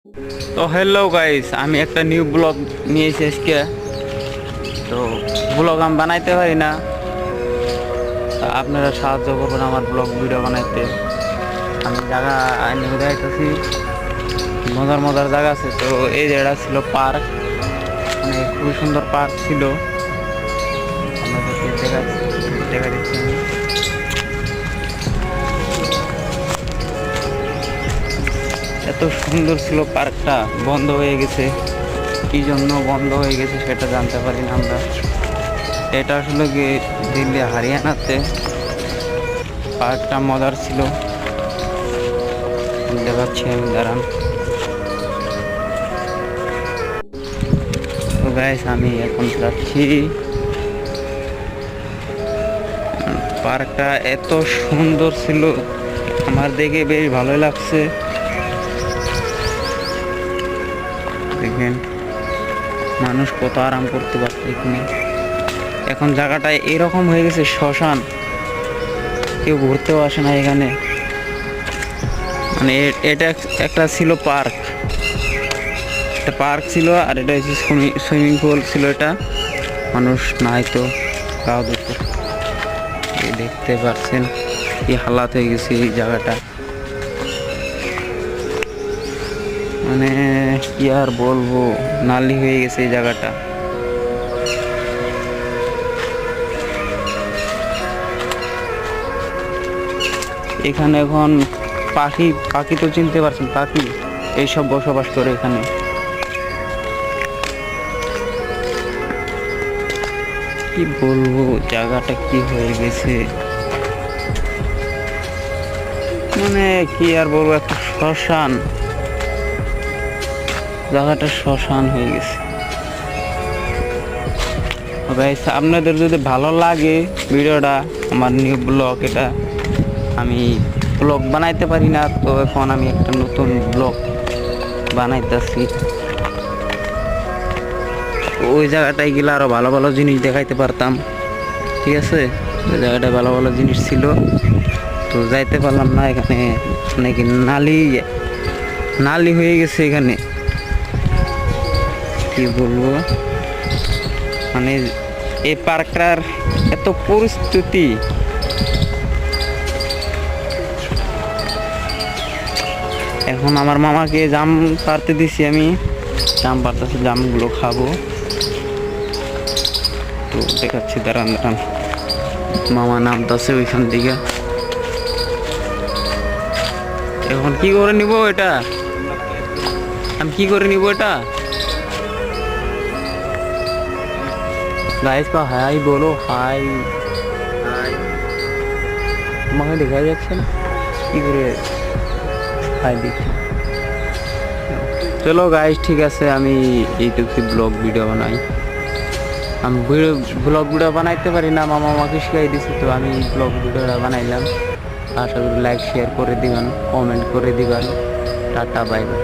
তো hello guys, আমি একটা নিউ ব্লগ নিয়ে এসেছি আজকে। তো ব্লগ আমি বানাইতে পারি না, তা আপনারা সাহায্য করবেন আমার ব্লগ ভিডিও বানাইতে। আমি জায়গা নিয়ে যাইতেছি, মজার মজার জায়গা আছে। তো এই জায়গাটা ছিল পার্ক, মানে খুবই সুন্দর পার্ক ছিল। আপনাদেরকে দেখা দিচ্ছি আমি। এত সুন্দর ছিল পার্কটা, বন্ধ হয়ে গেছে। কি জন্য বন্ধ হয়ে গেছে সেটা জানতে পারি না আমরা। এটা আসলে কি দিল্লি হরিয়ানাতে। পার্কটা মজার ছিল, দেখাচ্ছি আমি, দাঁড়ান। তো গাইস, আমি এখন যাচ্ছি। পার্কটা এত সুন্দর ছিল, আমার দেখে বেশ ভালোই লাগছে। দেখেন মানুষ কত আরাম করতে পারছে এখানে। এখন জায়গাটা এরকম হয়ে গেছে শ্মশান, কেউ ঘুরতেও আসে না এখানে। মানে এটা একটা ছিল পার্ক, একটা পার্ক ছিল, আর এটা হচ্ছে সুইমিং পুল ছিল। এটা মানুষ নাই তো, গাও দেখতে দেখতে পাচ্ছেন কি হালাত হয়ে গেছে এই জায়গাটা। মানে কি আর বলবো, নালি হয়ে গেছে এই জায়গাটা। এখানে এখন পাখি পাখি তো চিনতে পারছেন, পাখি এইসব বসবাস করে এখানে। কি বলবো, জায়গাটা কি হয়ে গেছে, মানে কি আর বলবো, একটা শ্মশান। জায়গাটা শ্মশান হয়ে গেছে। গাইস, আপনাদের যদি ভালো লাগে ভিডিওটা, আমার নিউ ব্লগ এটা, আমি ব্লগ বানাইতে পারি না, তো এখন আমি একটা নতুন ব্লগ বানাইতেছি। ওই জায়গাটায় গেলে আরো ভালো ভালো জিনিস দেখাইতে পারতাম, ঠিক আছে। ওই জায়গাটায় ভালো ভালো জিনিস ছিল, তো যাইতে পারলাম না। এখানে নাকি নালি নালি হয়ে গেছে এখানে। কি বলবো, মানে এই পার্কটার এত পরিস্থিতি। এখন আমার মামাকে জাম পাড়তে দিছি আমি, জাম পাড়তেছি, জামগুলো খাবো। তো দেখাচ্ছি, দাঁড়ান দাঁড়ান, মামা নামতেছে ওইখান থেকে। এখন কি করে নিব এটা, আমি কি করে নিব এটা? গাইস का हाय बोलो, हाय हाय। আমাকে দেখা যাচ্ছে না, কি করে হাই দেখি। চলো গাইস, ঠিক আছে, আমি এইটুকু ব্লগ ভিডিও বানাই। আমি ব্লগ ভিডিও বানাইতে পারি না, মামা আমাকে শিখাই দিছে, তো আমি ব্লগ ভিডিওটা বানাইলাম। আশা করি লাইক শেয়ার করে দিবেন, কমেন্ট করে দিবেন। Tata, bye bye.